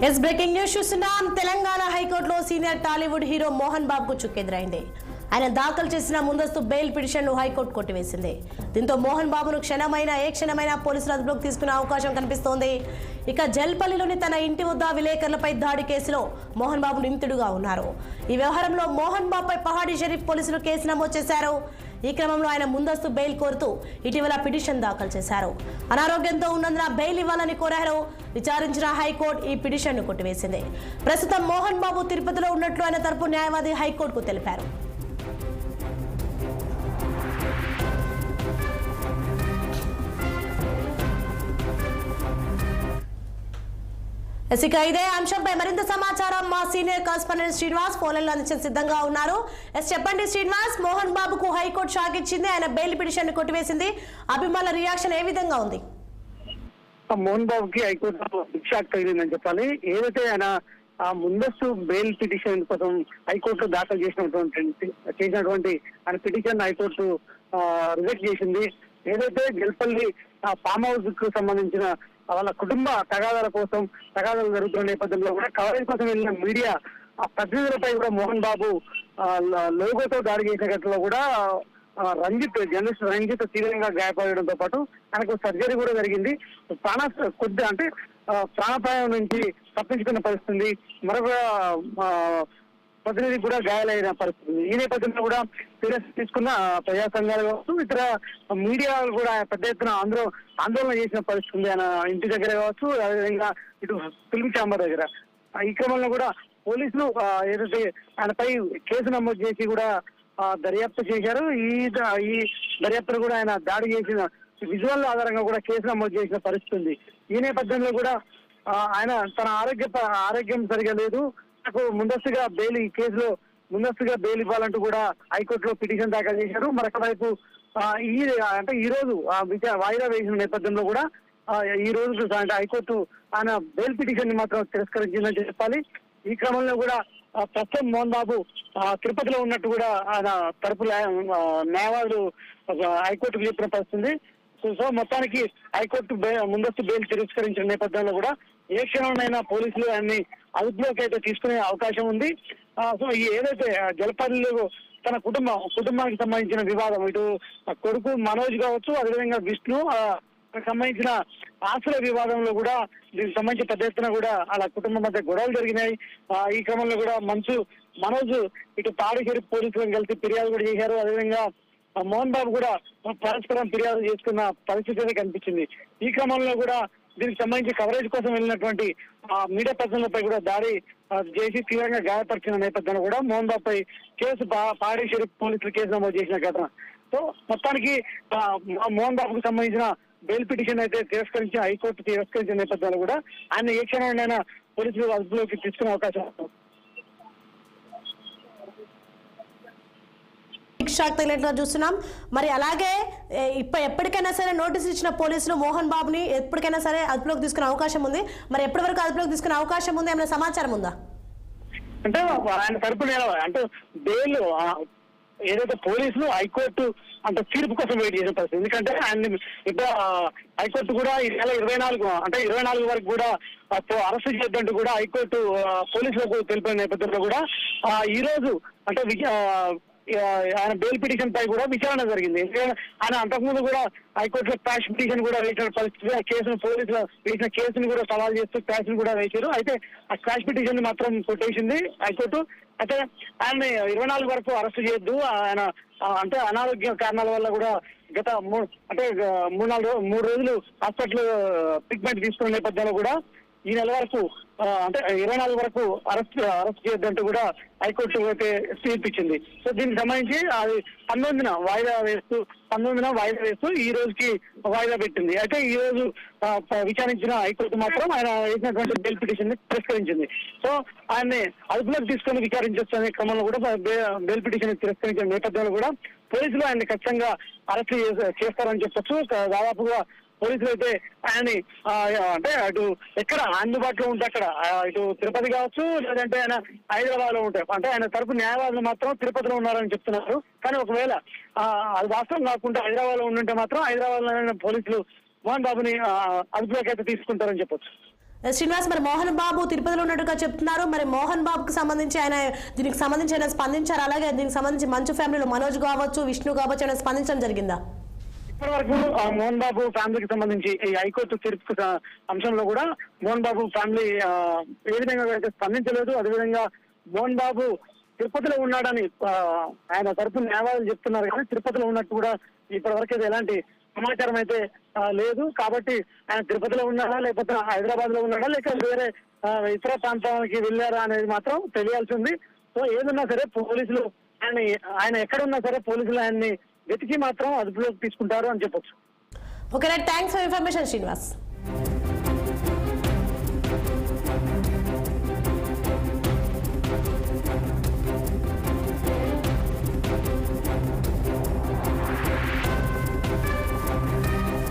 Yes breaking news చూస్తున్నాం. తెలంగాణ హైకోర్టులో senior Tollywood hero Mohan బాబుకు చుక్కెదురైంది. ఆయన దాఖలు చేసిన ముందస్తు బెయిల్ పిటిషన్ను హైకోర్టు కొట్టివేసింది. దీంతో మోహన్ బాబును ఏ క్షణమైనా పోలీసులు అదుపులోకి తీసుకునే అవకాశం కనిపిస్తోంది. ఇక జల్పల్లిలోని తన ఇంటి వద్ద విలేకరులపై దాడి కేసులో మోహన్ బాబు నిందితుడుగా ఉన్నారు. ఈ వ్యవహారంలో మోహన్ బాబుపై పహాడీ షరీఫ్ పోలీసులు కేసు నమోదు చేశారు. ఈ క్రమంలో ఆయన ముందస్తు బెయిల్ కోరుతూ ఇటీవల పిటిషన్ దాఖలు చేశారు. అనారోగ్యంతో ఉన్నందున బెయిల్ ఇవ్వాలని కోరారు. విచారించిన హైకోర్టు ఈ పిటిషన్ను కొట్టివేసింది. ప్రస్తుతం మోహన్ బాబు తిరుపతిలో ఉన్నట్లు ఆయన తరపు న్యాయవాది హైకోర్టుకు తెలిపారు. ఇక ఇదే అంశంపై మరింత సమాచారం మా సీనియర్ కరెస్పాండెంట్ శ్రీనివాస్ ఫోన్ లైన్లో అందించే సిద్ధంగా ఉన్నారు. చెప్పండి శ్రీనివాస్, మోహన్ బాబుకు హైకోర్టు షాక్ ఇచ్చింది, ఆయన బెయిల్ పిటిషన్ కొట్టివేసింది. అభిమానుల రియాక్షన్ ఏ విధంగా ఉంది? మోహన్ బాబుకి హైకోర్టు బిగ్ షాక్ తగిలిందని చెప్పాలి. ఏదైతే ఆయన ముందస్తు బెయిల్ పిటిషన్ కోసం హైకోర్టు దాఖలు చేసినటువంటి ఆయన పిటిషన్ హైకోర్టు రిజెక్ట్ చేసింది. ఏదైతే జల్పల్లి ఫామ్ హౌస్ కు సంబంధించిన వాళ్ళ కుటుంబ తగాదాలు జరుగుతున్న నేపథ్యంలో కూడా కవరేజ్ కోసం వెళ్ళిన మీడియా ప్రతినిధులపై కూడా మోహన్ బాబు లోగోతో దాడి చేసిన ఘటనలో కూడా జర్నలిస్ట్ రంజిత్ తీవ్రంగా గాయపడడంతో పాటు ఆయనకు సర్జరీ కూడా జరిగింది. ప్రాణాపాయం నుంచి తప్పించుకున్న పరిస్థితి, మరొక ప్రతినిధి కూడా గాయాలైన పరిస్థితి. ఈ నేపథ్యంలో కూడా సీరియస్ తీసుకున్న ప్రజా సంఘాలు కావచ్చు, ఇతర మీడియా కూడా పెద్ద ఎత్తున ఆందోళన చేసిన పరిస్థితి ఆయన ఇంటి దగ్గర కావచ్చు, అదేవిధంగా ఇటు ఫిల్మ్ ఛాంబర్ దగ్గర. ఈ క్రమంలో కూడా పోలీసులు ఏదైతే ఆయనపై కేసు నమోదు చేసి కూడా దర్యాప్తు చేశారు. ఈ దర్యాప్తును కూడా ఆయన దాడి చేసిన విజువల్ ఆధారంగా కూడా కేసు నమోదు చేసిన పరిస్థితి ఉంది. ఈ నేపథ్యంలో కూడా ఆయన తన ఆరోగ్యం సరిగా లేదు, నాకు ముందస్తుగా బెయిల్ ఈ కేసులో ముందస్తుగా బెయిల్ ఇవ్వాలంటూ కూడా హైకోర్టులో పిటిషన్ దాఖలు చేశారు. మరొక వైపు ఈ రోజు వాయిదా వేసిన నేపథ్యంలో కూడా ఈ రోజు హైకోర్టు ఆయన బెయిల్ పిటిషన్ ని మాత్రం తిరస్కరించిందని చెప్పాలి. ఈ క్రమంలో కూడా ప్రస్తుతం మోహన్ బాబు తిరుపతిలో ఉన్నట్టు కూడా ఆయన తరపు న్యాయవాదులు హైకోర్టుకు చెప్పిన పరిస్థితి. సో మొత్తానికి హైకోర్టు ముందస్తు బెయిల్ తిరస్కరించిన నేపథ్యంలో కూడా ఏ క్షణంలోనైనా పోలీసులు ఆయన్ని అదుపులోకి అయితే తీసుకునే అవకాశం ఉంది. సో ఏదైతే జలపల్లిలో తన కుటుంబానికి సంబంధించిన వివాదం, ఇటు కొడుకు మనోజ్ కావచ్చు, అదేవిధంగా విష్ణు సంబంధించిన ఆస్తుల వివాదంలో కూడా దీనికి సంబంధించి పెద్ద ఎత్తున కూడా అలా కుటుంబం మధ్య గొడవలు జరిగినాయి. ఈ క్రమంలో కూడా మనోజ్ ఇటు పహాడీ షరీఫ్ పోలీసులను కలిసి ఫిర్యాదు కూడా చేశారు. అదేవిధంగా మోహన్ బాబు కూడా పరస్పరం ఫిర్యాదు చేసుకున్న పరిస్థితి కనిపించింది. ఈ క్రమంలో కూడా దీనికి సంబంధించి కవరేజ్ కోసం వెళ్ళినటువంటి మీడియా పర్సన్లపై కూడా దాడి చేసి తీవ్రంగా గాయపరిచిన నేపథ్యంలో కూడా మోహన్ బాబు పై కేసు పహాడీ షరీఫ్ పోలీసులు కేసు నమోదు చేసిన ఘటన. సో మొత్తానికి మోహన్ బాబుకు సంబంధించిన బెయిల్ పిటిషన్ అయితే హైకోర్టు తిరస్కరించిన నేపథ్యంలో కూడా ఆయన ఏ క్షణంలోనైనా పోలీసులు అదుపులోకి తీసుకునే అవకాశం ఉంది. షాక్ తగిలినట్లుగా చూస్తున్నాం. మరి అలాగే ఎప్పటికైనా సరే నోటీస్ ఇచ్చిన పోలీసులు మోహన్ బాబుని ఎప్పటికైనా సరే అదుపులోకి తీసుకునే అవకాశం ఉంది. మరి ఎప్పటి వరకు అదుపులోకి తీసుకునే అవకాశం ఉంది, ఏమైనా సమాచారం ఉందా? అంటే ఆయన తరపున అంటే బెయిల్ ఏదైతే పోలీసులు హైకోర్టు అంటే తీర్పు కోసం వెయిట్ చేసిన పరిస్థితి. ఎందుకంటే ఆయన ఇప్పుడు హైకోర్టు కూడా ఈ నెల 24 వరకు కూడా అరెస్ట్ చేయొద్దంటూ కూడా హైకోర్టు పోలీసులకు తెలిపిన నేపథ్యంలో కూడా ఈ రోజు అంటే ఆయన బెయిల్ పిటిషన్ పై కూడా విచారణ జరిగింది. ఆయన అంతకుముందు కూడా హైకోర్టులో క్వాష్ పిటిషన్ కూడా వేసిన పరిస్థితి, పోలీసులు వేసిన కేసును కూడా సవాల్ చేస్తూ క్వాష్ కూడా వేశారు. అయితే ఆ క్వాష్ పిటిషన్ మాత్రం కొట్టేసింది హైకోర్టు. అయితే ఆయన 24 వరకు అరెస్ట్ చేయొద్దు, ఆయన అంటే అనారోగ్య కారణాల వల్ల కూడా గత 3 రోజులు హాస్పిటల్ ట్రీట్మెంట్ తీసుకున్న నేపథ్యంలో కూడా ఈ నెల వరకు అంటే 24 వరకు అరెస్ట్ చేయొద్దంటూ కూడా హైకోర్టు అయితే తీర్పిచ్చింది. సో దీనికి సంబంధించి అది 19న వాయిదా వేస్తూ ఈ రోజుకి వాయిదా పెట్టింది. అయితే ఈ రోజు విచారించిన హైకోర్టు మాత్రం ఆయన వేసినటువంటి బెయిల్ పిటిషన్ ని తిరస్కరించింది. సో ఆయన్ని అదుపులోకి తీసుకొని విచారించవచ్చు అనే క్రమంలో కూడా బెయిల్ పిటిషన్ తిరస్కరించిన నేపథ్యంలో కూడా పోలీసులు ఆయన్ని ఖచ్చితంగా అరెస్ట్ చేస్తారని చెప్పొచ్చు. దాదాపుగా పోలీసులు అయితే ఆయన్ని అంటే అటు ఎక్కడ అందుబాటులో ఉంటే అక్కడ ఇటు తిరుపతి కావచ్చు, లేదంటే ఆయన హైదరాబాద్ లో ఉంటాయి. అంటే ఆయన తరపు న్యాయవాదులు మాత్రం తిరుపతిలో ఉన్నారని చెప్తున్నారు. కానీ ఒకవేళ అది వాస్తవం కాకుండా హైదరాబాద్ లో ఉండుంటే మాత్రం హైదరాబాద్ లో పోలీసులు మోహన్ బాబుని అదుపులోకి అయితే తీసుకుంటారని చెప్పొచ్చు. శ్రీనివాస్, మరి మోహన్ బాబు తిరుపతిలో ఉన్నట్టుగా చెప్తున్నారు. మరి మోహన్ బాబుకి సంబంధించి దీనికి సంబంధించి ఆయన స్పందించారు. అలాగే దీనికి సంబంధించి మంచు ఫ్యామిలీలో మనోజ్ కావచ్చు, విష్ణు కావచ్చు ఆయన స్పందించడం జరిగిందా? ఇప్పటి వరకు మోహన్ బాబు ఫ్యామిలీకి సంబంధించి ఈ హైకోర్టు తీర్పు అంశంలో కూడా మోహన్ బాబు ఫ్యామిలీ ఏ విధంగా అయితే స్పందించలేదు. అదేవిధంగా మోహన్ బాబు తిరుపతిలో ఉన్నాడని ఆయన తరపు న్యాయవాదులు చెప్తున్నారు. కానీ తిరుపతిలో ఉన్నట్టు కూడా ఇప్పటి వరకు అయితే ఎలాంటి సమాచారం అయితే లేదు. కాబట్టి ఆయన తిరుపతిలో ఉన్నాడా, లేకపోతే హైదరాబాద్ లో ఉన్నాడా, లేక వేరే ఇతర ప్రాంతానికి వెళ్ళారా అనేది మాత్రం తెలియాల్సి ఉంది. సో ఏదన్నా సరే పోలీసులు ఆయన ఎక్కడున్నా సరే పోలీసులు ఆయన్ని వెతికి మాత్రం అదుపులోకి తీసుకుంటారు అని చెప్పొచ్చు. Okay, thanks for information Srinivas.